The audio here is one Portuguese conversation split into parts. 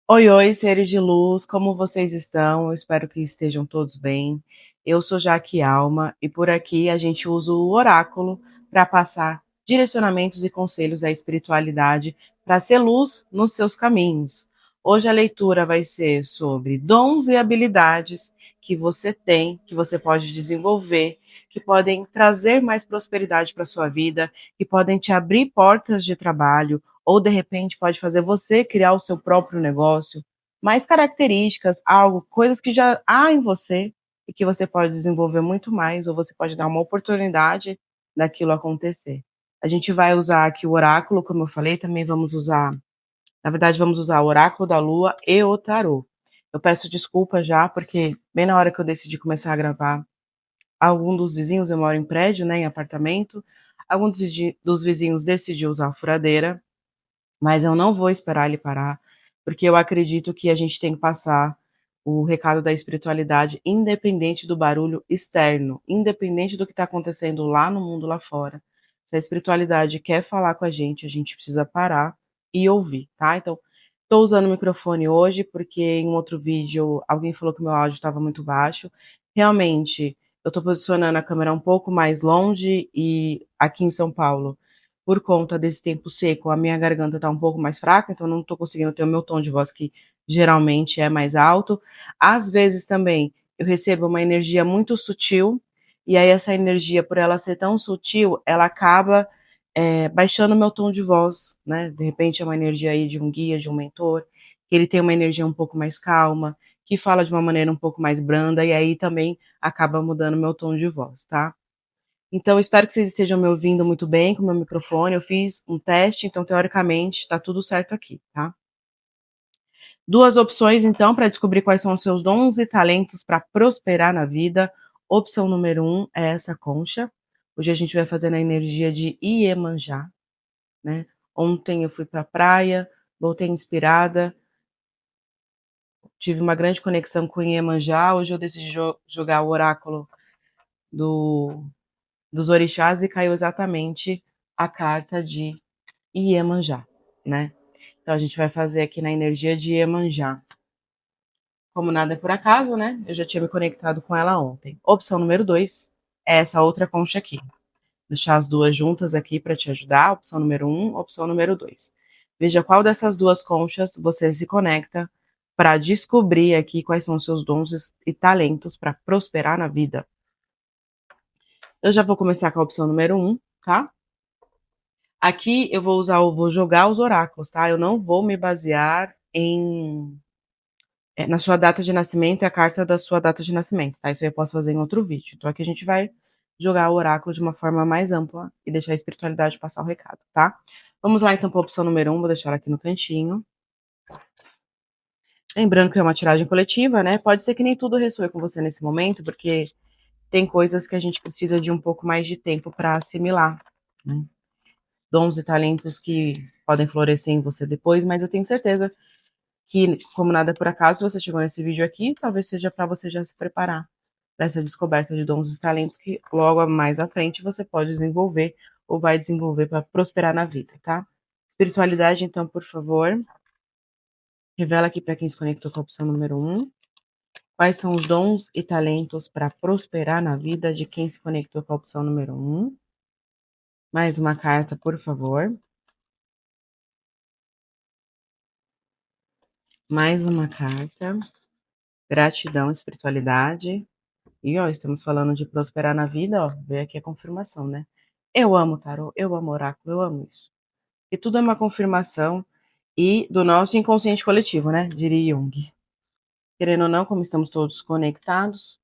Oi, oi, seres de luz, como vocês estão? Eu espero que estejam todos bem. Eu sou Jaque Alma e por aqui a gente usa o oráculo para passar direcionamentos e conselhos da espiritualidade para ser luz nos seus caminhos. Hoje a leitura vai ser sobre dons e habilidades que você tem, que você pode desenvolver, que podem trazer mais prosperidade para sua vida, que podem te abrir portas de trabalho ou de repente pode fazer você criar o seu próprio negócio, mais características, algo, coisas que já há em você e que você pode desenvolver muito mais, ou você pode dar uma oportunidade daquilo acontecer. A gente vai usar aqui o oráculo, como eu falei, também vamos usar, na verdade, vamos usar o oráculo da lua e o tarô. Eu peço desculpa já, porque bem na hora que eu decidi começar a gravar, algum dos vizinhos, eu moro em prédio, né, em apartamento, algum dos vizinhos decidiu usar a furadeira, mas eu não vou esperar ele parar, porque eu acredito que a gente tem que passar o recado da espiritualidade independente do barulho externo, independente do que está acontecendo lá no mundo lá fora. Se a espiritualidade quer falar com a gente precisa parar e ouvir, tá? Então, estou usando o microfone hoje porque em um outro vídeo alguém falou que o meu áudio estava muito baixo. Realmente, eu estou posicionando a câmera um pouco mais longe e aqui em São Paulo por conta desse tempo seco, a minha garganta tá um pouco mais fraca, então não tô conseguindo ter o meu tom de voz que geralmente é mais alto. Às vezes também eu recebo uma energia muito sutil, e aí essa energia, por ela ser tão sutil, ela acaba baixando o meu tom de voz, né? De repente é uma energia aí de um guia, de um mentor, que ele tem uma energia um pouco mais calma, que fala de uma maneira um pouco mais branda, e aí também acaba mudando meu tom de voz, tá? Então, espero que vocês estejam me ouvindo muito bem com o meu microfone. Eu fiz um teste, então, teoricamente, está tudo certo aqui, tá? Duas opções, então, para descobrir quais são os seus dons e talentos para prosperar na vida. Opção número 1 é essa concha. Hoje a gente vai fazer na energia de Iemanjá, né? Ontem eu fui para a praia, voltei inspirada, tive uma grande conexão com Iemanjá. Hoje eu decidi jogar o oráculo do, dos orixás e caiu exatamente a carta de Iemanjá, né? Então a gente vai fazer aqui na energia de Iemanjá. Como nada é por acaso, né? Eu já tinha me conectado com ela ontem. Opção número 2 é essa outra concha aqui. Deixar as duas juntas aqui para te ajudar. Opção número 1, opção número 2. Veja qual dessas duas conchas você se conecta para descobrir aqui quais são os seus dons e talentos para prosperar na vida. Eu já vou começar com a opção número 1, tá? Aqui eu vou jogar os oráculos, tá? Eu não vou me basear na sua data de nascimento e a carta da sua data de nascimento, tá? Isso aí eu posso fazer em outro vídeo. Então aqui a gente vai jogar o oráculo de uma forma mais ampla e deixar a espiritualidade passar o recado, tá? Vamos lá então para a opção número 1, vou deixar ela aqui no cantinho. Lembrando que é uma tiragem coletiva, né? Pode ser que nem tudo ressoe com você nesse momento, porque tem coisas que a gente precisa de um pouco mais de tempo para assimilar, né? Dons e talentos que podem florescer em você depois, mas eu tenho certeza que, como nada é por acaso, se você chegou nesse vídeo aqui, talvez seja para você já se preparar para essa descoberta de dons e talentos que logo mais à frente você pode desenvolver ou vai desenvolver para prosperar na vida, tá? Espiritualidade, então, por favor, revela aqui para quem se conectou com a opção número 1. Quais são os dons e talentos para prosperar na vida de quem se conectou com a opção número 1? Mais uma carta, por favor. Mais uma carta. Gratidão, espiritualidade. E ó, estamos falando de prosperar na vida, ó, veio aqui a confirmação, né? Eu amo tarô, eu amo oráculo, eu amo isso. E tudo é uma confirmação e do nosso inconsciente coletivo, né? Diria Jung. Querendo ou não, como estamos todos conectados,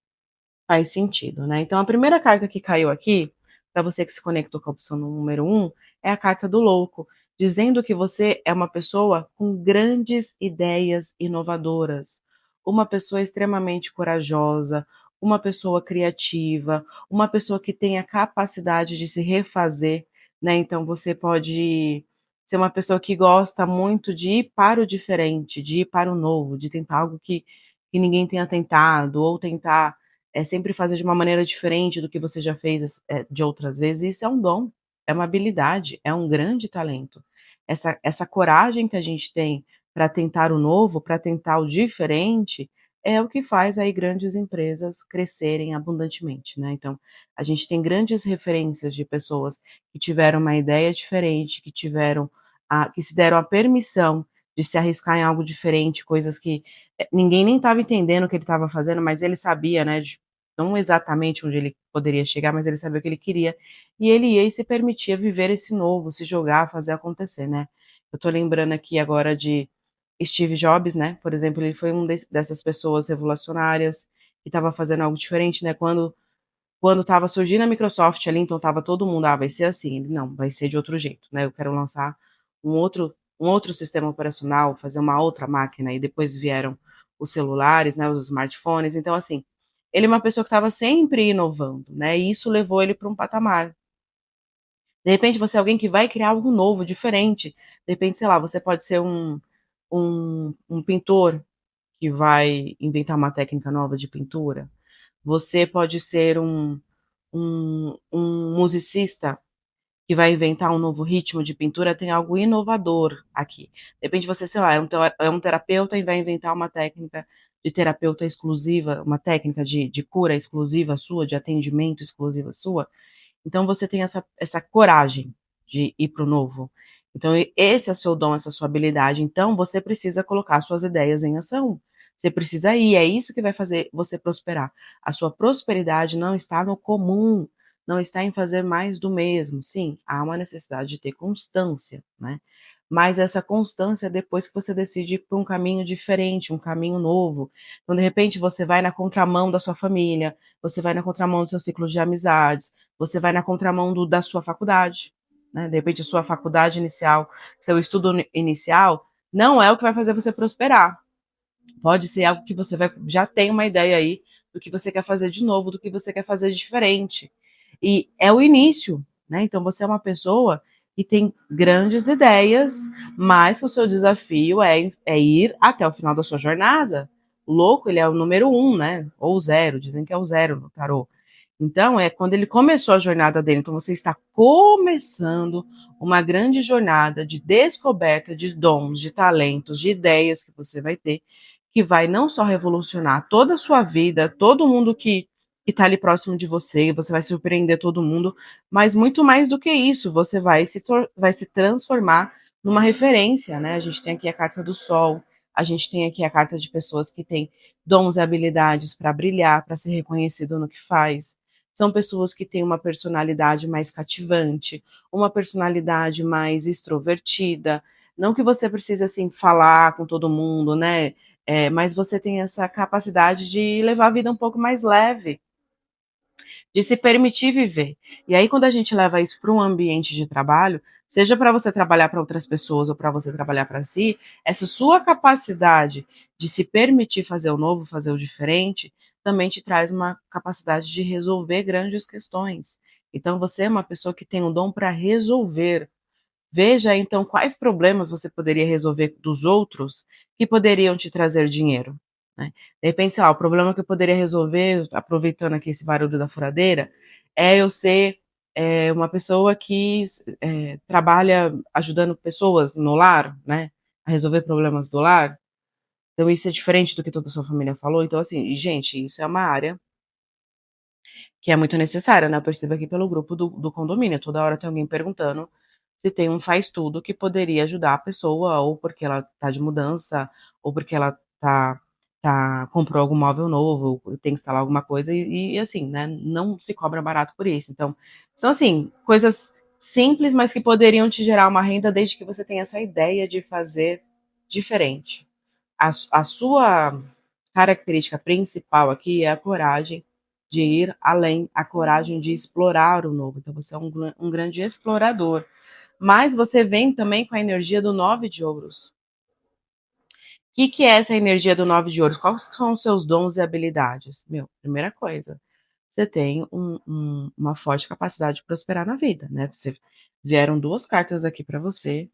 faz sentido, né? Então a primeira carta que caiu aqui, para você que se conectou com a opção número 1, é a carta do louco, dizendo que você é uma pessoa com grandes ideias inovadoras, uma pessoa extremamente corajosa, uma pessoa criativa, uma pessoa que tem a capacidade de se refazer, né? Então você pode ser uma pessoa que gosta muito de ir para o diferente, de ir para o novo, de tentar algo que ninguém tenha tentado, ou tentar sempre fazer de uma maneira diferente do que você já fez de outras vezes. Isso é um dom, é uma habilidade, é um grande talento. Essa coragem que a gente tem para tentar o novo, para tentar o diferente, é o que faz aí grandes empresas crescerem abundantemente, né. Então, a gente tem grandes referências de pessoas que tiveram uma ideia diferente, que se deram a permissão de se arriscar em algo diferente, coisas que, ninguém nem estava entendendo o que ele estava fazendo, mas ele sabia, né, de não exatamente onde ele poderia chegar, mas ele sabia o que ele queria, e ele ia e se permitia viver esse novo, se jogar, fazer acontecer, né. Eu tô lembrando aqui agora de Steve Jobs, né, por exemplo, ele foi dessas pessoas revolucionárias, que estava fazendo algo diferente, né, quando estava surgindo a Microsoft ali, então estava todo mundo: "Ah, vai ser assim", ele: "Não, vai ser de outro jeito, né, eu quero lançar um outro sistema operacional, fazer uma outra máquina", e depois vieram os celulares, né, os smartphones, então assim, ele é uma pessoa que estava sempre inovando, né, e isso levou ele para um patamar. De repente você é alguém que vai criar algo novo, diferente, de repente, sei lá, você pode ser um pintor que vai inventar uma técnica nova de pintura, você pode ser um musicista que vai inventar um novo ritmo de pintura, tem algo inovador aqui. De repente você, sei lá, é um terapeuta e vai inventar uma técnica de terapeuta exclusiva, uma técnica de cura exclusiva sua, de atendimento exclusiva sua, então você tem essa coragem de ir para o novo. Então esse é o seu dom, essa sua habilidade, então você precisa colocar suas ideias em ação. Você precisa ir, é isso que vai fazer você prosperar. A sua prosperidade não está no comum, não está em fazer mais do mesmo. Sim, há uma necessidade de ter constância, né, mas essa constância é depois que você decide ir por um caminho diferente, um caminho novo. Então, de repente, você vai na contramão da sua família, você vai na contramão do seu ciclo de amizades, você vai na contramão da sua faculdade, né? De repente, a sua faculdade inicial, seu estudo inicial, não é o que vai fazer você prosperar. Pode ser algo que você já tem uma ideia aí do que você quer fazer de novo, do que você quer fazer de diferente. E é o início, né? Então você é uma pessoa que tem grandes ideias, mas que o seu desafio é ir até o final da sua jornada. O louco, ele é o número 1, né? Ou o 0, dizem que é o 0 no tarô. Então, é quando ele começou a jornada dele. Então, você está começando uma grande jornada de descoberta de dons, de talentos, de ideias que você vai ter, que vai não só revolucionar toda a sua vida, todo mundo que está ali próximo de você, você vai surpreender todo mundo, mas muito mais do que isso, você vai se transformar numa referência, né? A gente tem aqui a carta do Sol, a gente tem aqui a carta de pessoas que têm dons e habilidades para brilhar, para ser reconhecido no que faz. São pessoas que têm uma personalidade mais cativante, uma personalidade mais extrovertida. Não que você precise, assim, falar com todo mundo, né? Mas você tem essa capacidade de levar a vida um pouco mais leve, de se permitir viver. E aí, quando a gente leva isso para um ambiente de trabalho, seja para você trabalhar para outras pessoas ou para você trabalhar para si, essa sua capacidade de se permitir fazer o novo, fazer o diferente, também te traz uma capacidade de resolver grandes questões. Então, você é uma pessoa que tem um dom para resolver. Veja então quais problemas você poderia resolver dos outros que poderiam te trazer dinheiro, né. De repente, sei lá, o problema que eu poderia resolver, aproveitando aqui esse barulho da furadeira, é eu ser, uma pessoa que trabalha ajudando pessoas no lar, né, a resolver problemas do lar. Então isso é diferente do que toda a sua família falou. Então assim, e gente, isso é uma área que é muito necessária, né, eu percebo aqui pelo grupo do condomínio, toda hora tem alguém perguntando se tem um faz tudo que poderia ajudar a pessoa, ou porque ela tá de mudança, ou porque ela comprou algum móvel novo, ou tem que instalar alguma coisa e assim, né, não se cobra barato por isso. Então, são assim, coisas simples, mas que poderiam te gerar uma renda desde que você tenha essa ideia de fazer diferente. A sua característica principal aqui é a coragem de ir além, a coragem de explorar o novo. Então você é um grande explorador. Mas você vem também com a energia do 9 de ouros. O que é essa energia do 9 de ouros? Quais são os seus dons e habilidades? Meu, primeira coisa, você tem uma forte capacidade de prosperar na vida, né? Vieram duas cartas aqui para você,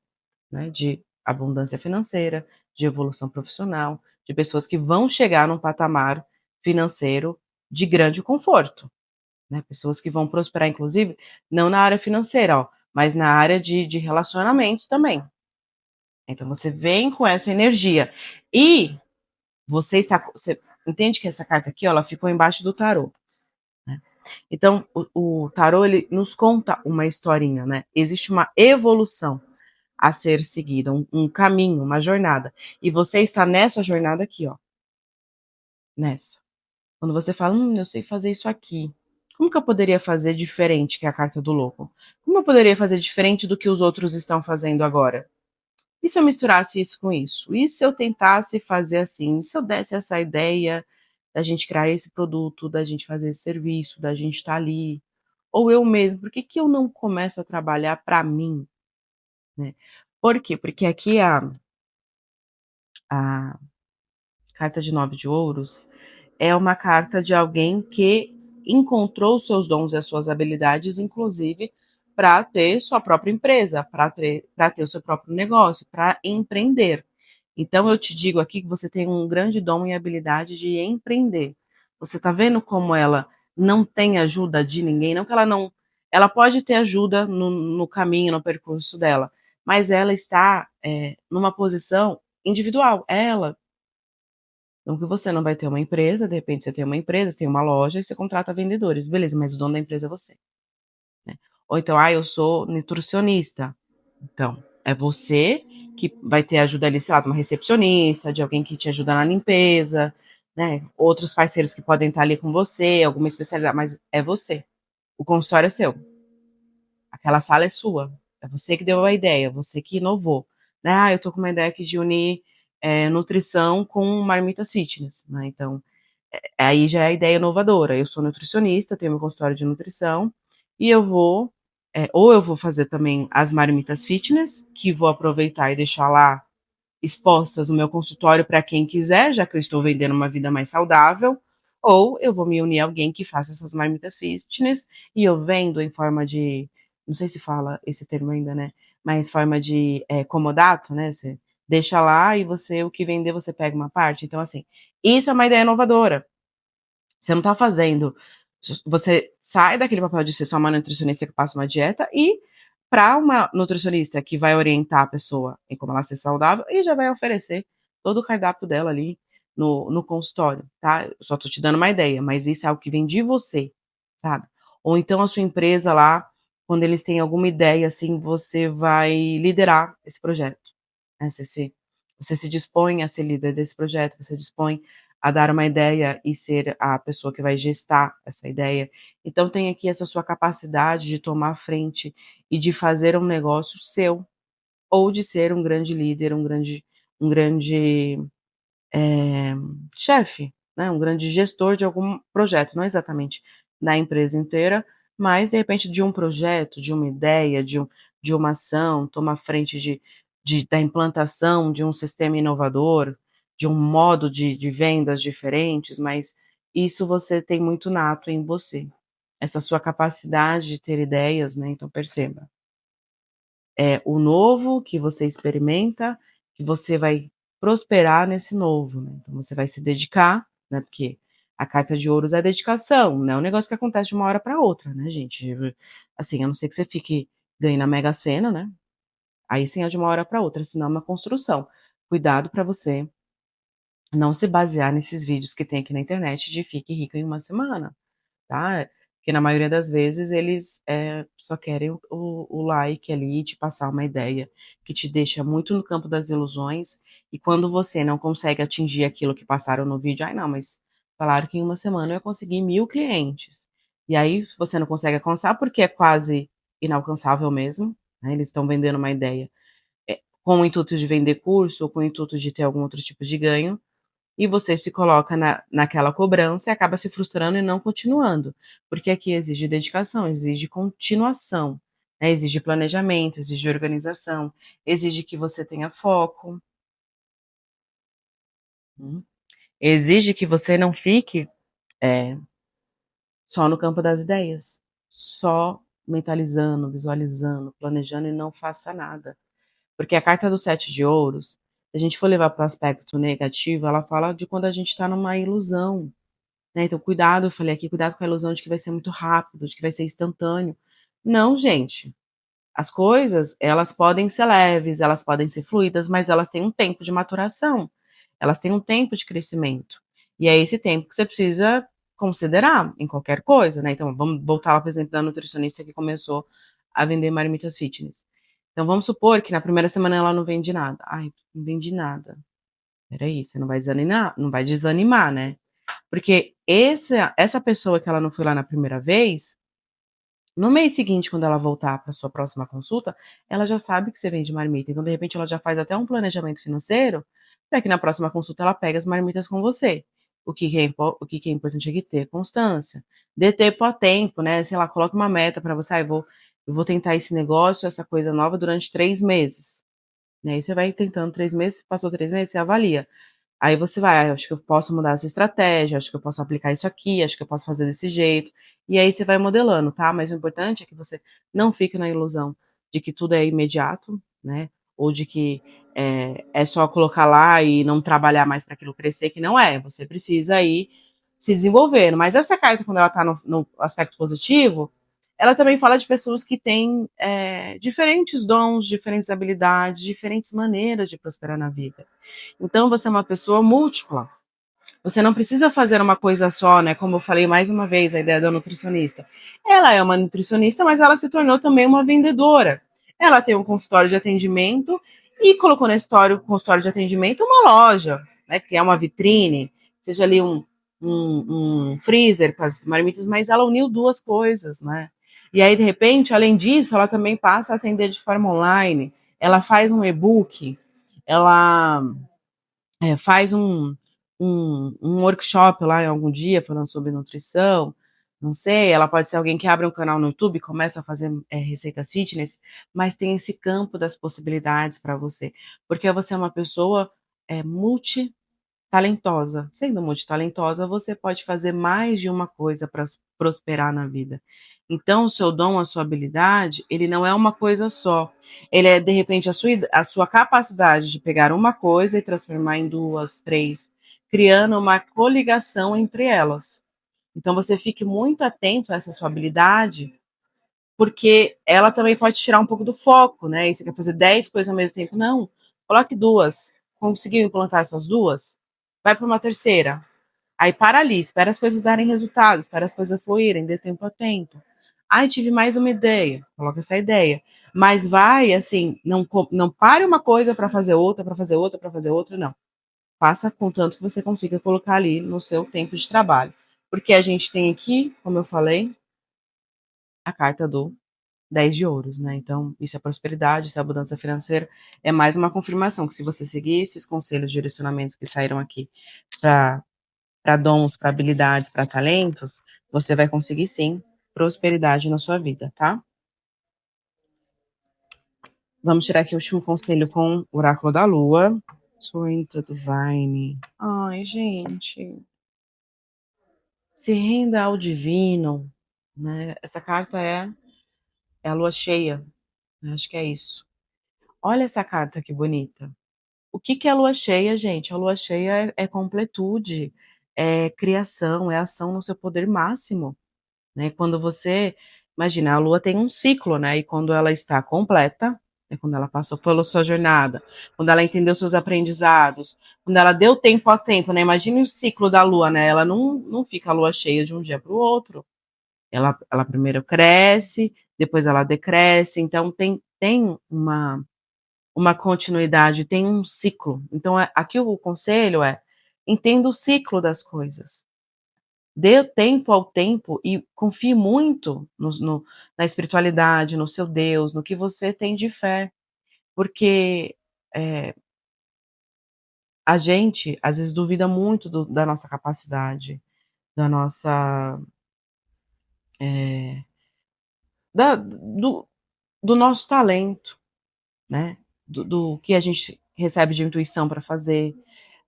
né, de abundância financeira, de evolução profissional, de pessoas que vão chegar num patamar financeiro de grande conforto, né, pessoas que vão prosperar, inclusive, não na área financeira, ó, mas na área de relacionamentos também. Então você vem com essa energia. E você entende que essa carta aqui, ó, ela ficou embaixo do tarô, né? Então o tarô, ele nos conta uma historinha, né? Existe uma evolução a ser seguida, um caminho, uma jornada. E você está nessa jornada aqui, ó. Nessa. Quando você fala, eu sei fazer isso aqui. Como que eu poderia fazer diferente, que é a carta do louco? Como eu poderia fazer diferente do que os outros estão fazendo agora? E se eu misturasse isso com isso? E se eu tentasse fazer assim? E se eu desse essa ideia da gente criar esse produto, da gente fazer esse serviço, da gente estar ali? Ou eu mesmo, por que que eu não começo a trabalhar para mim, né? Por quê? Porque aqui a carta de 9 de ouros é uma carta de alguém que encontrou os seus dons e as suas habilidades, inclusive para ter sua própria empresa, para ter o seu próprio negócio, para empreender. Então eu te digo aqui que você tem um grande dom e habilidade de empreender. Você está vendo como ela não tem ajuda de ninguém? Não que ela não. Ela pode ter ajuda no caminho, no percurso dela, mas ela está numa posição individual. Ela então, que você não vai ter uma empresa, de repente você tem uma empresa, você tem uma loja e você contrata vendedores. Beleza, mas o dono da empresa é você, né? Ou então, eu sou nutricionista. Então, é você que vai ter ajuda ali, sei lá, de uma recepcionista, de alguém que te ajuda na limpeza, né? Outros parceiros que podem estar ali com você, alguma especialidade, mas é você. O consultório é seu. Aquela sala é sua. É você que deu a ideia, você que inovou. Né? Eu tô com uma ideia aqui de unir nutrição com marmitas fitness, né? Então, aí já é a ideia inovadora. Eu sou nutricionista, tenho meu consultório de nutrição, e ou eu vou fazer também as marmitas fitness, que vou aproveitar e deixar lá expostas no meu consultório para quem quiser, já que eu estou vendendo uma vida mais saudável, ou eu vou me unir a alguém que faça essas marmitas fitness e eu vendo em forma de, não sei se fala esse termo ainda, né? Mas forma de comodato, né? Você deixa lá e você, o que vender, você pega uma parte. Então, assim, isso é uma ideia inovadora. Você não está fazendo. Você sai daquele papel de ser só uma nutricionista que passa uma dieta e para uma nutricionista que vai orientar a pessoa em como ela ser saudável e já vai oferecer todo o cardápio dela ali no consultório, tá? Eu só tô te dando uma ideia, mas isso é algo que vem de você, sabe? Ou então a sua empresa lá, quando eles têm alguma ideia assim, você vai liderar esse projeto, né? Você se dispõe a ser líder desse projeto, você dispõe a dar uma ideia e ser a pessoa que vai gestar essa ideia. Então tem aqui essa sua capacidade de tomar frente e de fazer um negócio seu, ou de ser um grande líder, um grande chefe, né, um grande gestor de algum projeto, não exatamente da empresa inteira, mas de repente de um projeto, de uma ideia, de uma ação, tomar frente da implantação de um sistema inovador, de um modo de vendas diferentes, mas isso você tem muito nato em você. Essa sua capacidade de ter ideias, né? Então perceba, é o novo que você experimenta, que você vai prosperar nesse novo, né? Então você vai se dedicar, né? Porque a carta de ouros é dedicação, não é um negócio que acontece de uma hora para outra, né, gente? Assim, a não ser que você fique ganhando na Mega Sena, né? Aí sim é de uma hora para outra, senão é uma construção. Cuidado para você não se basear nesses vídeos que tem aqui na internet de fique rico em uma semana, tá? Porque na maioria das vezes eles só querem o like ali, te passar uma ideia que te deixa muito no campo das ilusões. E quando você não consegue atingir aquilo que passaram no vídeo, não, mas falaram que em uma semana eu ia conseguir 1.000 clientes. E aí você não consegue alcançar porque é quase inalcançável mesmo, né? Eles estão vendendo uma ideia com o intuito de vender curso ou com o intuito de ter algum outro tipo de ganho, e você se coloca naquela cobrança e acaba se frustrando e não continuando. Porque aqui exige dedicação, exige continuação, né? Exige planejamento, exige organização, exige que você tenha foco. Exige que você não fique só no campo das ideias, só mentalizando, visualizando, planejando e não faça nada. Porque a carta do 7 de ouros, se a gente for levar para o aspecto negativo, ela fala de quando a gente está numa ilusão. Né? Então, cuidado, eu falei aqui, cuidado com a ilusão de que vai ser muito rápido, de que vai ser instantâneo. Não, gente. As coisas, elas podem ser leves, elas podem ser fluidas, mas elas têm um tempo de maturação, elas têm um tempo de crescimento. E é esse tempo que você precisa considerar em qualquer coisa, né? Então, vamos voltar lá, por exemplo, da nutricionista que começou a vender marmitas fitness. Então, vamos supor que na primeira semana ela não vende nada. Ai, não vende nada. Peraí, você não vai desanimar, não vai desanimar, né? Porque essa pessoa que ela não foi lá na primeira vez, no mês seguinte, quando ela voltar para sua próxima consulta, ela já sabe que você vende marmita. Então, de repente, ela já faz até um planejamento financeiro para que na próxima consulta ela pegue as marmitas com você. O que é importante é que ter constância. Dê tempo a tempo, né? Sei lá, coloque uma meta para você. Eu vou tentar esse negócio, essa coisa nova durante 3 meses. E aí você vai tentando 3 meses, passou 3 meses, você avalia. Aí você vai, acho que eu posso mudar essa estratégia, acho que eu posso aplicar isso aqui, acho que eu posso fazer desse jeito. E aí você vai modelando, tá? Mas o importante é que você não fique na ilusão de que tudo é imediato, né? Ou de que é só colocar lá e não trabalhar mais para aquilo crescer, que não é. Você precisa ir se desenvolvendo. Mas essa carta, quando ela tá no aspecto positivo, ela também fala de pessoas que têm diferentes dons, diferentes habilidades, diferentes maneiras de prosperar na vida. Então, você é uma pessoa múltipla. Você não precisa fazer uma coisa só, né? Como eu falei mais uma vez, a ideia da nutricionista. Ela é uma nutricionista, mas ela se tornou também uma vendedora. Ela tem um consultório de atendimento e colocou nesse consultório de atendimento uma loja, né? Que é uma vitrine, seja ali um freezer com as marmitas, mas ela uniu duas coisas, né? E aí, de repente, além disso, ela também passa a atender de forma online. Ela faz um e-book, ela faz um workshop lá em algum dia falando sobre nutrição, não sei, ela pode ser alguém que abre um canal no YouTube e começa a fazer receitas fitness, mas tem esse campo das possibilidades para você, porque você é uma pessoa multitalentosa. Sendo multitalentosa, você pode fazer mais de uma coisa para prosperar na vida. Então, o seu dom, a sua habilidade, ele não é uma coisa só. Ele é, de repente, a sua capacidade de pegar uma coisa e transformar em duas, três, criando uma coligação entre elas. Então, você fique muito atento a essa sua habilidade, porque ela também pode tirar um pouco do foco, né? E você quer fazer 10 coisas ao mesmo tempo. Não, coloque duas. Conseguiu implantar essas duas? Vai para uma terceira. Aí para ali, espera as coisas darem resultados, espera as coisas fluírem, dê tempo a tempo. Ai, tive mais uma ideia. Coloca essa ideia. Mas vai, assim, não pare uma coisa para fazer outra, para fazer outra, para fazer outra, não. Faça contanto que você consiga colocar ali no seu tempo de trabalho. Porque a gente tem aqui, como eu falei, a carta do 10 de ouros, né? Então, isso é prosperidade, isso é abundância financeira. É mais uma confirmação que se você seguir esses conselhos, direcionamentos que saíram aqui para dons, para habilidades, para talentos, você vai conseguir sim prosperidade na sua vida, tá? Vamos tirar aqui o último conselho com o oráculo da lua. Swinta Divine. Ai, gente. Se renda ao divino, né? Essa carta é a lua cheia. Acho que é isso. Olha essa carta que bonita. O que é a lua cheia, gente? A lua cheia é completude, é criação, é ação no seu poder máximo, né? Quando você, imagina, a lua tem um ciclo, né? E quando ela está completa, é quando ela passou pela sua jornada, quando ela entendeu seus aprendizados, quando ela deu tempo a tempo, né? Imagine o ciclo da lua, né? Ela não fica a lua cheia de um dia para o outro. Ela primeiro cresce, depois ela decresce, então tem uma continuidade, tem um ciclo. Então, aqui o conselho é: entenda o ciclo das coisas. Dê tempo ao tempo e confie muito na espiritualidade, no seu Deus, no que você tem de fé. Porque a gente, às vezes, duvida muito da nossa capacidade, da nossa. Do nosso talento, né? Do que a gente recebe de intuição para fazer.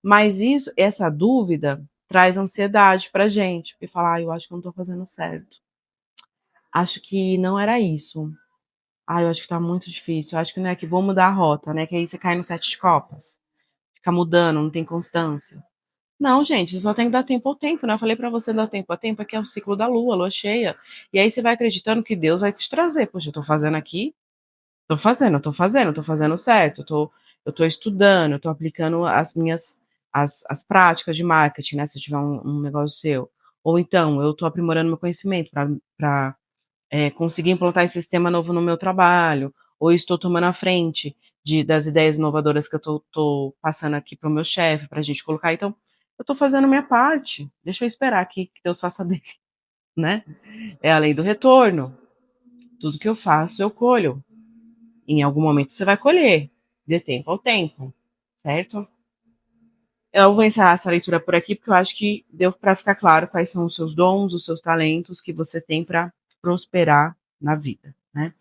Mas essa dúvida traz ansiedade pra gente, porque falar, eu acho que eu não tô fazendo certo. Acho que não era isso. Eu acho que tá muito difícil. Eu acho que não é que vou mudar a rota, né? Que aí você cai no 7 de copas. Fica mudando, não tem constância. Não, gente, você só tem que dar tempo ao tempo, né? Eu falei pra você dar tempo ao tempo, que é o ciclo da lua, a lua cheia. E aí você vai acreditando que Deus vai te trazer. Poxa, eu tô fazendo aqui, Tô fazendo certo, eu tô estudando, eu tô aplicando as práticas de marketing, né, se tiver um negócio seu. Ou então, eu tô aprimorando meu conhecimento para conseguir implantar esse sistema novo no meu trabalho, ou estou tomando a frente das ideias inovadoras que eu tô passando aqui para o meu chefe, para a gente colocar. Então, eu tô fazendo a minha parte, deixa eu esperar aqui que Deus faça dele, né? É a lei do retorno. Tudo que eu faço, eu colho. Em algum momento você vai colher, de tempo ao tempo, certo? Eu vou encerrar essa leitura por aqui, porque eu acho que deu para ficar claro quais são os seus dons, os seus talentos que você tem para prosperar na vida, né?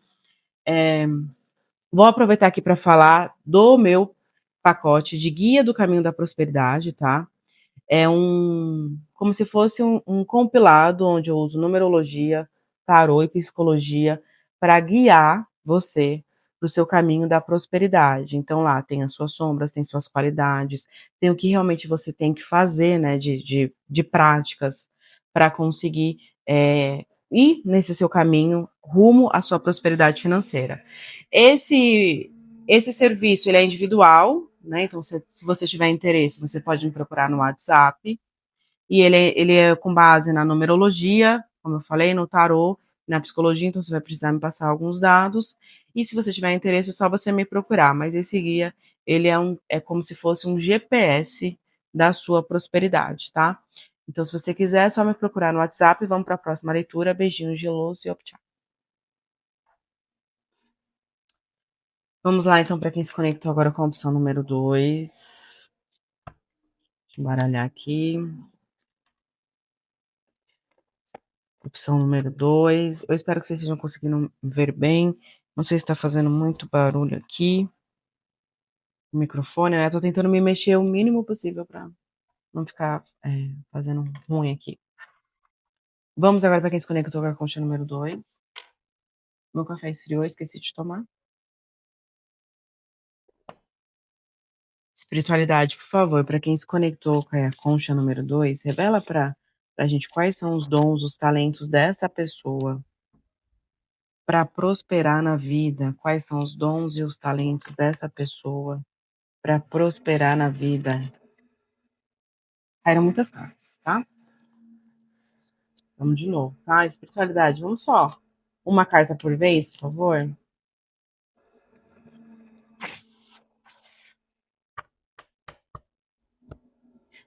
Vou aproveitar aqui para falar do meu pacote de Guia do Caminho da Prosperidade, tá? É como se fosse um compilado onde eu uso numerologia, tarô e psicologia para guiar você para o seu caminho da prosperidade. Então lá tem as suas sombras, tem suas qualidades, tem o que realmente você tem que fazer, né, de práticas para conseguir ir nesse seu caminho rumo à sua prosperidade financeira. Esse esse serviço ele é individual, né? Então, se você tiver interesse, você pode me procurar no WhatsApp. E ele é com base na numerologia, como eu falei, no tarô, na psicologia, então você vai precisar me passar alguns dados. E se você tiver interesse, é só você me procurar. Mas esse guia, ele é como se fosse um GPS da sua prosperidade, tá? Então, se você quiser, é só me procurar no WhatsApp. Vamos para a próxima leitura. Beijinhos de luz e tchau. Vamos lá, então, para quem se conectou agora com a opção número 2. Deixa eu baralhar aqui. Opção número 2. Eu espero que vocês estejam conseguindo ver bem. Não sei se está fazendo muito barulho aqui. O microfone, né? Tô tentando me mexer o mínimo possível para não ficar fazendo ruim aqui. Vamos agora para quem se conectou com a concha número 2. Meu café esfriou, esqueci de tomar. Espiritualidade, por favor, para quem se conectou com a concha número 2, revela para a gente quais são os dons, os talentos dessa pessoa para prosperar na vida. Quais são os dons e os talentos dessa pessoa para prosperar na vida? Caíram muitas cartas, tá? Vamos de novo, tá? Espiritualidade, vamos só. Uma carta por vez, por favor.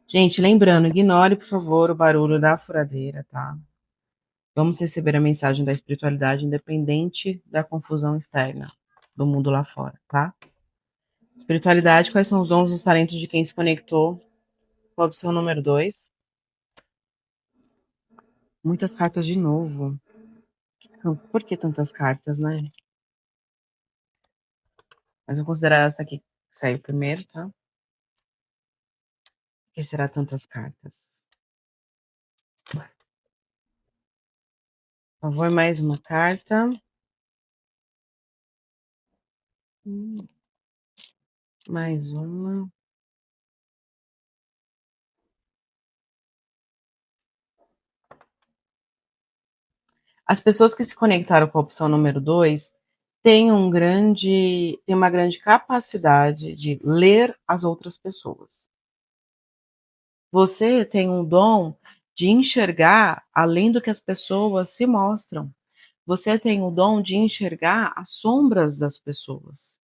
Gente, lembrando, ignore, por favor, o barulho da furadeira, tá? Vamos receber a mensagem da espiritualidade independente da confusão externa do mundo lá fora, tá? Espiritualidade, quais são os dons e os talentos de quem se conectou com a opção número 2? Muitas cartas de novo. Por que tantas cartas, né? Mas vou considerar essa aqui que saiu primeiro, tá? Por que será tantas cartas? Por favor, mais uma carta. Mais uma. As pessoas que se conectaram com a opção número 2 têm uma grande capacidade de ler as outras pessoas. Você tem um dom de enxergar além do que as pessoas se mostram. Você tem o dom de enxergar as sombras das pessoas.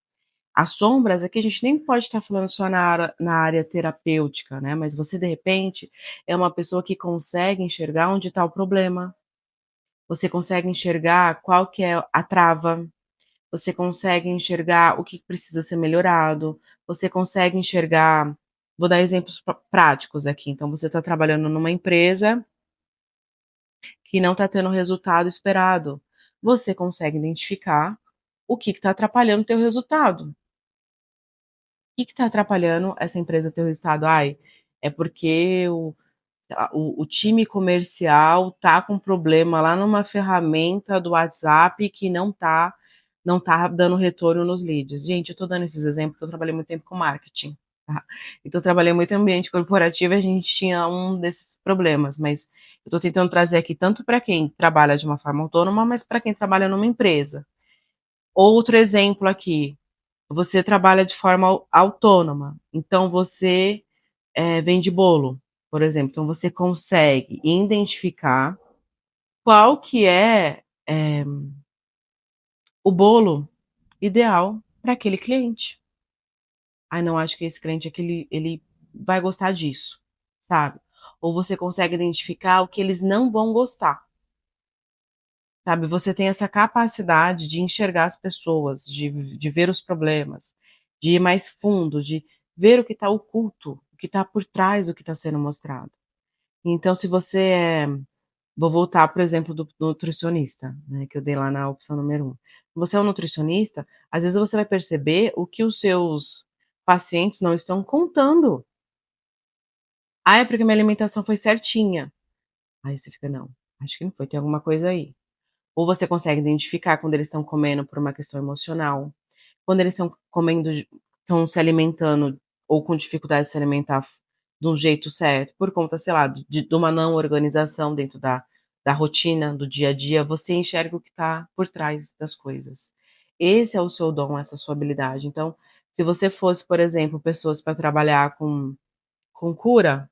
As sombras aqui a gente nem pode estar falando só na área terapêutica, né? Mas você, de repente, é uma pessoa que consegue enxergar onde está o problema. Você consegue enxergar qual que é a trava. Você consegue enxergar o que precisa ser melhorado. Você consegue enxergar. Vou dar exemplos práticos aqui. Então, você está trabalhando numa empresa que não está tendo o resultado esperado. Você consegue identificar o que está atrapalhando o teu resultado. O que está atrapalhando essa empresa ter o resultado? Ai, é porque o time comercial tá com problema lá numa ferramenta do WhatsApp que não tá dando retorno nos leads. Gente, eu tô dando esses exemplos porque eu trabalhei muito tempo com marketing. Tá? Então, eu trabalhei muito em ambiente corporativo e a gente tinha um desses problemas, mas eu tô tentando trazer aqui tanto para quem trabalha de uma forma autônoma, mas para quem trabalha numa empresa. Outro exemplo aqui, você trabalha de forma autônoma, então você, vende bolo, por exemplo, então você consegue identificar qual que é, o bolo ideal para aquele cliente. "Ai, não, acho que esse cliente aqui ele vai gostar disso", sabe. Ou você consegue identificar o que eles não vão gostar, sabe. Você tem essa capacidade de enxergar as pessoas, de ver os problemas, de ir mais fundo, de ver o que está oculto, o que está por trás do que está sendo mostrado. Então se você vou voltar para o exemplo do nutricionista, né, que eu dei lá na opção número 1. Você é um nutricionista, às vezes você vai perceber o que os seus pacientes não estão contando. "Ah, é porque minha alimentação foi certinha". Aí você fica: "Não, acho que não foi, tem alguma coisa aí". Ou você consegue identificar quando eles estão comendo por uma questão emocional, quando eles estão comendo estão se alimentando ou com dificuldade de se alimentar de um jeito certo, por conta, sei lá, de uma não organização dentro da rotina, do dia a dia, você enxerga o que está por trás das coisas. Esse é o seu dom, essa é a sua habilidade. Então, se você fosse, por exemplo, pessoas para trabalhar com cura,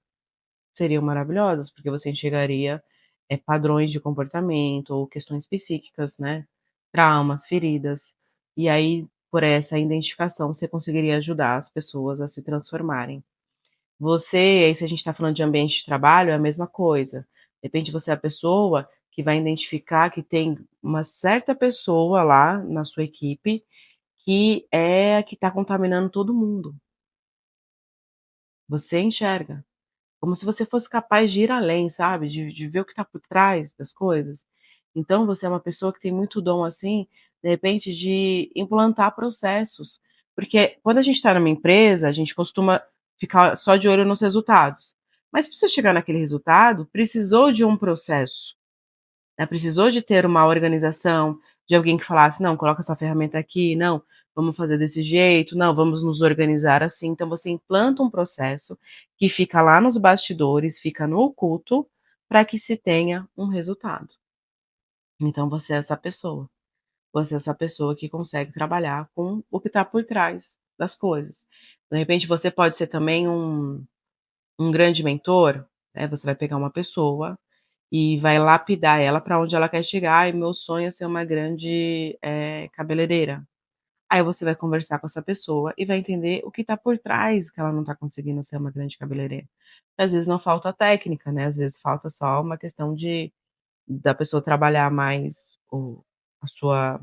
seriam maravilhosas, porque você enxergaria, padrões de comportamento ou questões psíquicas, né, traumas, feridas, e aí, por essa identificação, você conseguiria ajudar as pessoas a se transformarem. Você aí se a gente está falando de ambiente de trabalho, é a mesma coisa. De repente você é a pessoa que vai identificar que tem uma certa pessoa lá na sua equipe que é a que está contaminando todo mundo. Você enxerga. Como se você fosse capaz de ir além, sabe, de ver o que está por trás das coisas. Então você é uma pessoa que tem muito dom, assim, de repente, de implantar processos, porque quando a gente está numa empresa, a gente costuma ficar só de olho nos resultados, mas para você chegar naquele resultado, precisou de um processo. Né, precisou de ter uma organização, de alguém que falasse: "Não, coloca essa ferramenta aqui, não, vamos fazer desse jeito, não, vamos nos organizar assim". Então você implanta um processo que fica lá nos bastidores, fica no oculto, para que se tenha um resultado. Então você é essa pessoa. Você é essa pessoa que consegue trabalhar com o que está por trás das coisas. De repente você pode ser também um grande mentor, né, você vai pegar uma pessoa e vai lapidar ela para onde ela quer chegar. "Ai, meu sonho é ser uma grande, cabeleireira". Aí você vai conversar com essa pessoa e vai entender o que está por trás que ela não está conseguindo ser uma grande cabeleireira. Às vezes não falta técnica, né, às vezes falta só uma questão de da pessoa trabalhar mais a sua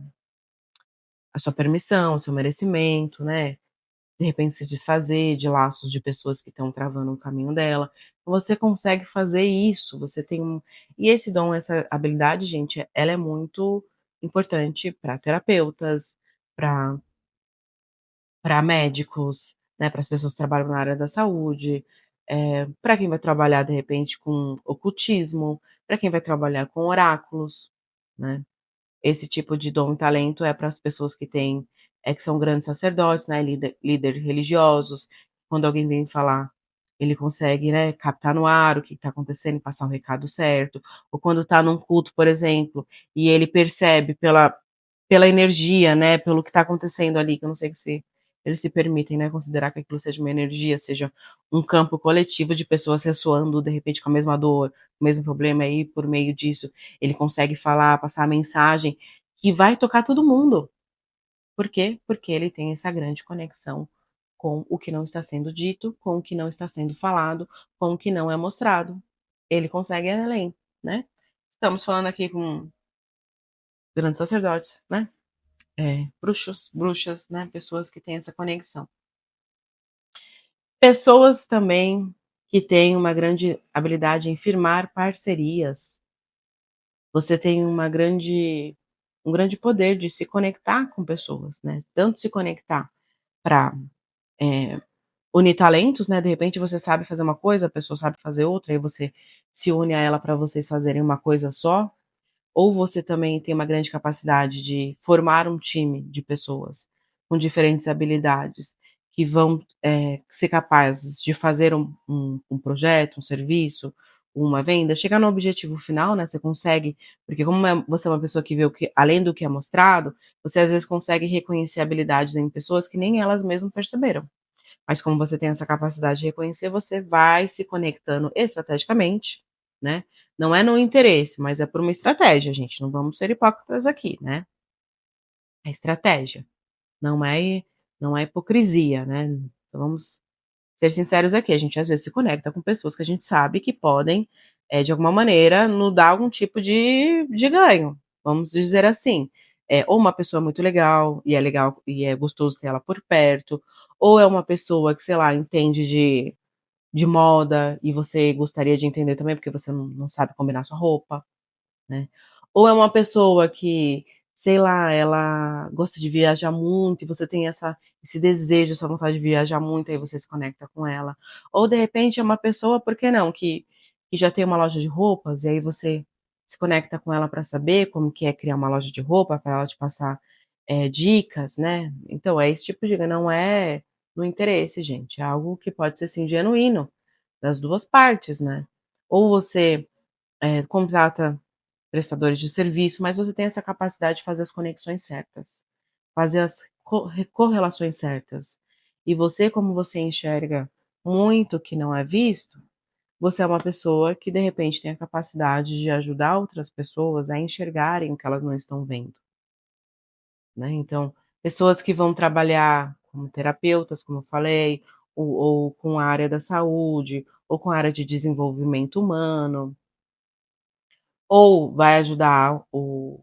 a sua permissão, o seu merecimento, né. De repente se desfazer de laços de pessoas que estão travando o caminho dela. Você consegue fazer isso, você tem e esse dom, essa habilidade, gente, ela é muito importante para terapeutas, para médicos, né, para as pessoas que trabalham na área da saúde, pra quem vai trabalhar, de repente, com ocultismo, para quem vai trabalhar com oráculos, né. Esse tipo de dom e talento é para as pessoas que têm que são grandes sacerdotes, né, líderes religiosos. Quando alguém vem falar, ele consegue, né, captar no ar o que está acontecendo e passar o recado certo. Ou quando está num culto, por exemplo, e ele percebe pela energia, né, pelo que está acontecendo ali, que eu não sei se eles se permitem, né, considerar que aquilo seja uma energia, seja um campo coletivo de pessoas ressoando, de repente, com a mesma dor, o mesmo problema, aí por meio disso ele consegue falar, passar a mensagem que vai tocar todo mundo. Por quê? Porque ele tem essa grande conexão com o que não está sendo dito, com o que não está sendo falado, com o que não é mostrado. Ele consegue ir além, né. Estamos falando aqui com grandes sacerdotes, né, bruxos, bruxas, né, pessoas que têm essa conexão. Pessoas também que têm uma grande habilidade em firmar parcerias. Você tem um grande poder de se conectar com pessoas, né, tanto se conectar para unir talentos, né, de repente você sabe fazer uma coisa, a pessoa sabe fazer outra, aí você se une a ela para vocês fazerem uma coisa só, ou você também tem uma grande capacidade de formar um time de pessoas com diferentes habilidades, que vão, ser capazes de fazer um projeto, um serviço, uma venda, chegar no objetivo final, né, você consegue, porque como você é uma pessoa que vê o que além do que é mostrado, você às vezes consegue reconhecer habilidades em pessoas que nem elas mesmas perceberam. Mas como você tem essa capacidade de reconhecer, você vai se conectando estrategicamente, né, não é no interesse, mas é por uma estratégia, gente, não vamos ser hipócritas aqui, né, é estratégia, não é não é hipocrisia, né, então vamos ser sinceros aqui, a gente às vezes se conecta com pessoas que a gente sabe que podem, de alguma maneira, nos dar algum tipo de ganho, vamos dizer assim. Ou uma pessoa muito legal e é gostoso ter ela por perto, ou é uma pessoa que, sei lá, entende de moda e você gostaria de entender também, porque você não sabe combinar sua roupa, né. Ou é uma pessoa que, sei lá, ela gosta de viajar muito e você tem esse desejo, essa vontade de viajar muito, aí você se conecta com ela. Ou de repente é uma pessoa, por que não, que já tem uma loja de roupas e aí você se conecta com ela para saber como que é criar uma loja de roupa, para ela te passar, dicas, né. Então é esse tipo de não é no interesse, gente, é algo que pode ser, assim, genuíno, das 2 partes, né. Ou você, contrata prestadores de serviço, mas você tem essa capacidade de fazer as conexões certas, fazer as correlações certas. E você, como você enxerga muito que não é visto, você é uma pessoa que de repente tem a capacidade de ajudar outras pessoas a enxergarem o que elas não estão vendo, né. Então, pessoas que vão trabalhar como terapeutas, como eu falei, ou com a área da saúde, ou com a área de desenvolvimento humano, ou vai ajudar o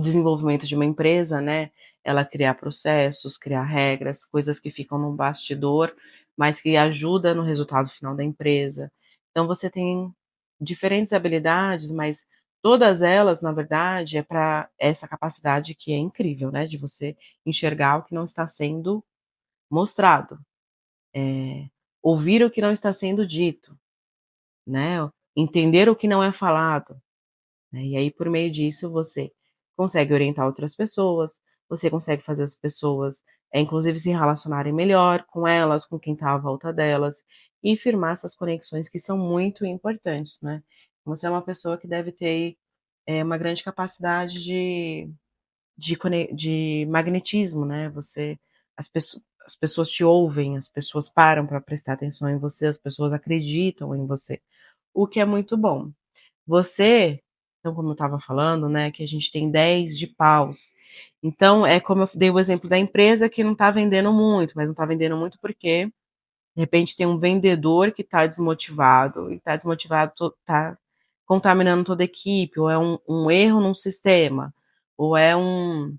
desenvolvimento de uma empresa, né, ela criar processos, criar regras, coisas que ficam no bastidor, mas que ajuda no resultado final da empresa. Então você tem diferentes habilidades, mas todas elas, na verdade, é para essa capacidade que é incrível, né, de você enxergar o que não está sendo mostrado, ouvir o que não está sendo dito, né, entender o que não é falado. Né, e aí por meio disso você consegue orientar outras pessoas, você consegue fazer as pessoas, inclusive se relacionarem melhor com elas, com quem está à volta delas, e firmar essas conexões que são muito importantes, né. Você é uma pessoa que deve ter, uma grande capacidade de magnetismo, né, as pessoas te ouvem, as pessoas param para prestar atenção em você, as pessoas acreditam em você, o que é muito bom. Você, então como eu estava falando, né, que a gente tem 10 de paus, então é como eu dei o exemplo da empresa que não está vendendo muito, mas não está vendendo muito porque, de repente, tem um vendedor que está desmotivado e está desmotivado tá contaminando toda a equipe, ou é um erro num sistema, ou é um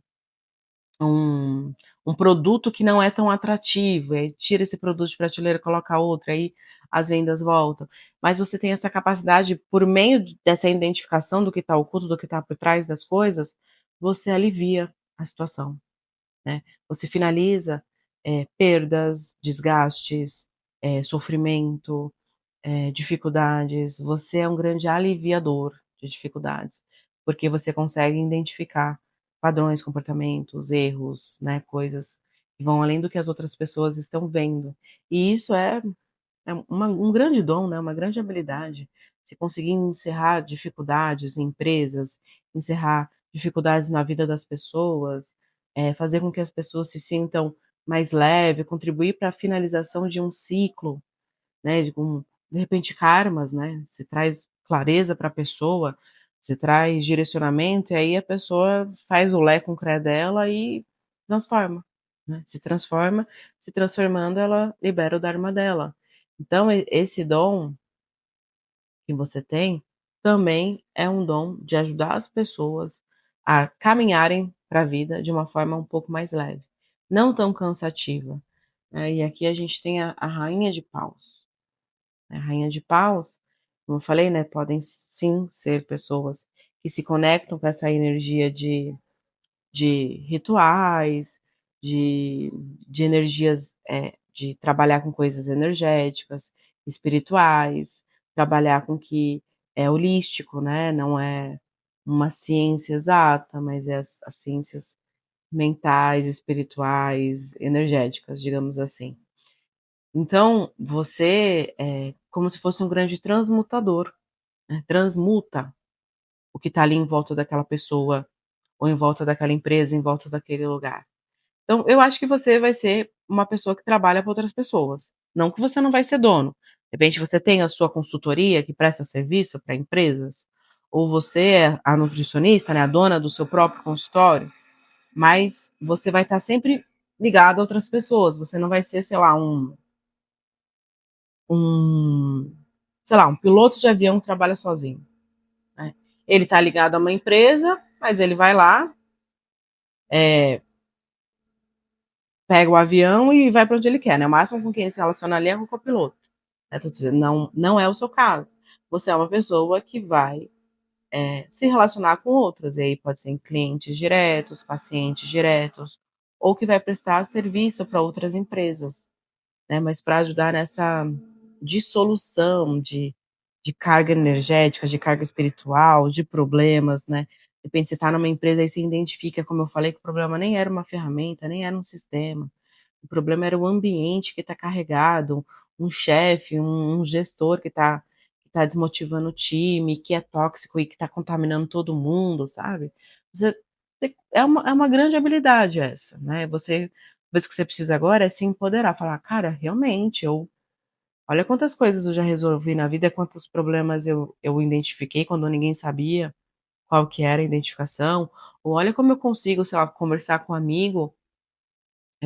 um produto que não é tão atrativo, aí tira esse produto de prateleira e coloca outro, aí as vendas voltam. Mas você tem essa capacidade, por meio dessa identificação do que está oculto, do que está por trás das coisas, você alivia a situação, né. Você finaliza, perdas, desgastes, sofrimento, dificuldades, você é um grande aliviador de dificuldades, porque você consegue identificar padrões, comportamentos, erros, né, coisas que vão além do que as outras pessoas estão vendo. E isso é um grande dom, né, uma grande habilidade. Você conseguir encerrar dificuldades em empresas, encerrar dificuldades na vida das pessoas, fazer com que as pessoas se sintam mais leve, contribuir para a finalização de um ciclo, né, de repente karmas, né, você traz clareza para a pessoa, você traz direcionamento, e aí a pessoa faz o Lé com o Cré dela e transforma, né, se transformando ela libera o Dharma dela. Então esse dom que você tem, também é um dom de ajudar as pessoas a caminharem para a vida de uma forma um pouco mais leve, não tão cansativa, né, e aqui a gente tem a rainha de paus. A rainha de paus, como eu falei, né, podem sim ser pessoas que se conectam com essa energia de rituais, de de energias, de trabalhar com coisas energéticas, espirituais, trabalhar com que é holístico, né, não é uma ciência exata, mas é as ciências mentais, espirituais, energéticas, digamos assim. Então, você, como se fosse um grande transmutador, né, transmuta o que está ali em volta daquela pessoa, ou em volta daquela empresa, em volta daquele lugar. Então, eu acho que você vai ser uma pessoa que trabalha para outras pessoas, não que você não vai ser dono. De repente você tem a sua consultoria que presta serviço para empresas, ou você é a nutricionista, né, a dona do seu próprio consultório, mas você vai estar sempre ligado a outras pessoas, você não vai ser, sei lá, um sei lá, um piloto de avião que trabalha sozinho, né. Ele está ligado a uma empresa, mas ele vai lá, pega o avião e vai para onde ele quer, né, o máximo com quem ele se relaciona ali é com o copiloto. Tô dizendo, não é o seu caso. Você é uma pessoa que vai se relacionar com outras, e aí pode ser em clientes diretos, pacientes diretos, ou que vai prestar serviço para outras empresas, né? Mas para ajudar nessa dissolução de carga energética, de carga espiritual, de problemas, né? De repente você está numa empresa e você identifica, como eu falei, que o problema nem era uma ferramenta, nem era um sistema. O problema era o ambiente que está carregado, um chefe, um gestor que tá desmotivando o time, que é tóxico e que está contaminando todo mundo, sabe. Você é uma grande habilidade essa, né, talvez o que você precisa agora é se empoderar, falar: "Cara, realmente olha quantas coisas eu já resolvi na vida, quantos problemas eu identifiquei quando ninguém sabia qual que era a identificação, ou olha como eu consigo, sei lá, conversar com um amigo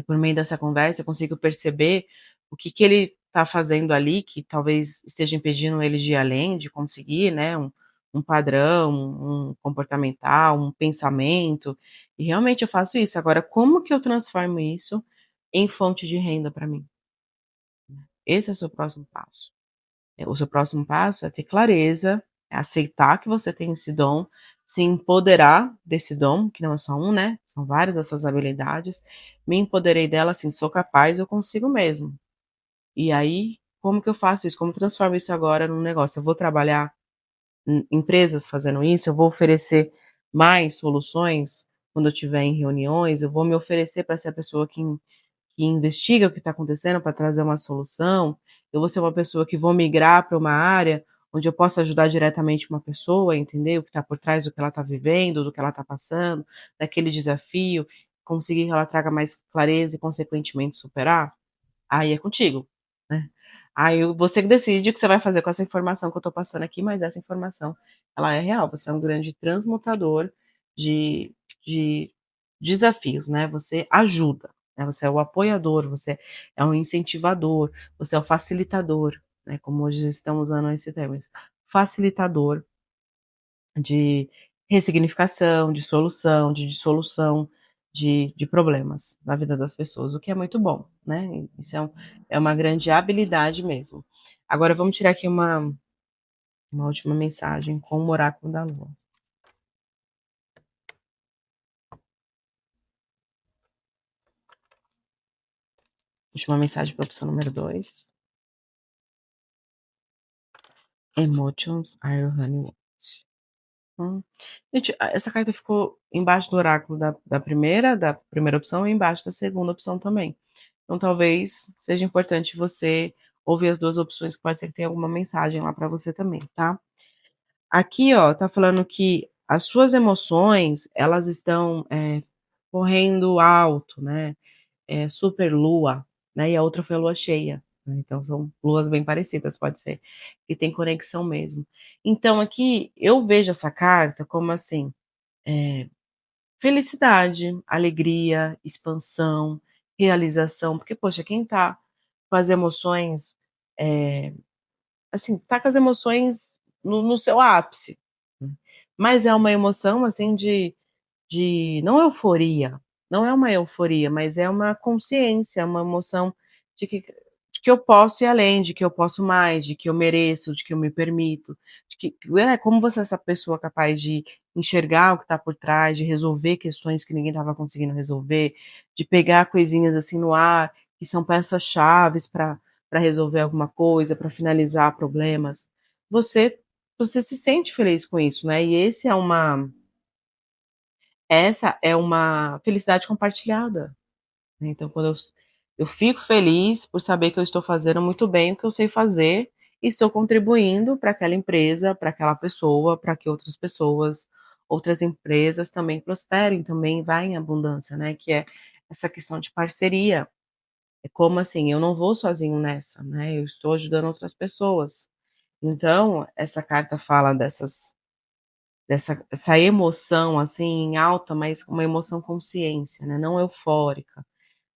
por meio dessa conversa, eu consigo perceber o que que ele está fazendo ali, que talvez esteja impedindo ele de ir além, de conseguir, né, um padrão, um comportamental, um pensamento, e realmente eu faço isso. Agora, como que eu transformo isso em fonte de renda para mim? Esse é o seu próximo passo. O seu próximo passo é ter clareza, é aceitar que você tem esse dom, se empoderar desse dom, que não é só um, né, são várias essas habilidades. Me empoderei dela, assim, sou capaz, eu consigo mesmo. E aí, como que eu faço isso? Como eu transformo isso agora num negócio? Eu vou trabalhar em empresas fazendo isso, eu vou oferecer mais soluções quando eu estiver em reuniões, eu vou me oferecer para ser a pessoa que investiga o que está acontecendo para trazer uma solução, eu vou ser uma pessoa que vou migrar para uma área onde eu possa ajudar diretamente uma pessoa a entender o que está por trás do que ela está vivendo, do que ela está passando, daquele desafio, conseguir que ela traga mais clareza e consequentemente superar, aí é contigo, né. Aí você que decide o que você vai fazer com essa informação que eu estou passando aqui, mas essa informação ela é real, você é um grande transmutador de de desafios, né, você ajuda, né, você é o apoiador, você é o incentivador, você é o facilitador, né, como hoje estão usando esse termo, facilitador de ressignificação, de solução, de dissolução de problemas na vida das pessoas, o que é muito bom, né, isso é uma grande habilidade mesmo. Agora vamos tirar aqui uma última mensagem com o oráculo da lua. Última mensagem para a opção número 2. Emotions are honey. Hum. Gente, essa carta ficou embaixo do oráculo da primeira opção e embaixo da segunda opção também. Então talvez seja importante você ouvir as 2 opções, que pode ser que tenha alguma mensagem lá para você também, tá. Aqui, ó, tá falando que as suas emoções, elas estão, correndo alto, né, super lua, né, e a outra foi a lua cheia, né, então são luas bem parecidas, pode ser que tem conexão mesmo. Então aqui, eu vejo essa carta como assim, eh, felicidade, alegria, expansão, realização, porque poxa, quem tá com as emoções, eh, assim, tá com as emoções no seu ápice, né, mas é uma emoção, assim, de não euforia, não é uma euforia, mas é uma consciência, uma emoção de que eu posso ir além, de que eu posso mais, de que eu mereço, de que eu me permito, de que como você é essa pessoa capaz de enxergar o que está por trás, de resolver questões que ninguém estava conseguindo resolver, de pegar coisinhas, assim, no ar, que são peças-chaves para resolver alguma coisa, para finalizar problemas. Você você se sente feliz com isso, né, e essa é uma felicidade compartilhada, né, então quando eu fico feliz por saber que eu estou fazendo muito bem o que eu sei fazer e estou contribuindo para aquela empresa, para aquela pessoa, para que outras pessoas, outras empresas também prosperem, também vá em abundância, né, que é essa questão de parceria. É como assim, eu não vou sozinho nessa, né, eu estou ajudando outras pessoas. Então, essa carta fala dessa essa emoção, assim, em alta, mas uma emoção consciência, né, não eufórica,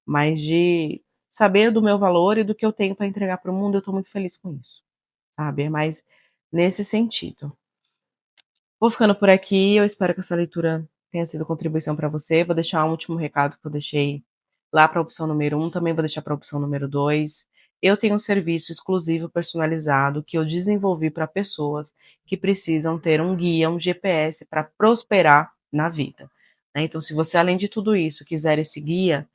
mas de saber do meu valor e do que eu tenho para entregar para o mundo, eu estou muito feliz com isso, sabe, é mais nesse sentido. Vou ficando por aqui, eu espero que essa leitura tenha sido contribuição para você, vou deixar um último recado que eu deixei lá para a opção número 1, também vou deixar para a opção número 2. Eu tenho um serviço exclusivo personalizado que eu desenvolvi para pessoas que precisam ter um guia, um GPS para prosperar na vida, né. Então se você, além de tudo isso, quiser esse guia,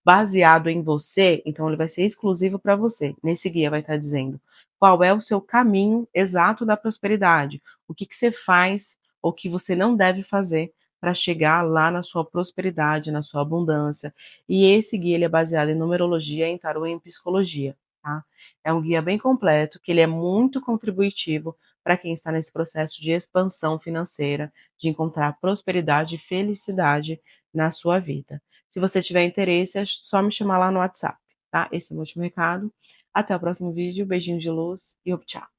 baseado em você, então ele vai ser exclusivo para você. Nesse guia vai estar dizendo qual é o seu caminho exato da prosperidade, o que que você faz ou que você não deve fazer para chegar lá na sua prosperidade, na sua abundância. E esse guia ele é baseado em numerologia, em tarô e em psicologia, tá? É um guia bem completo, que ele é muito contributivo para quem está nesse processo de expansão financeira, de encontrar prosperidade e felicidade na sua vida. Se você tiver interesse, é só me chamar lá no WhatsApp, tá? Esse é o meu último recado. Até o próximo vídeo. Beijinho de luz e tchau.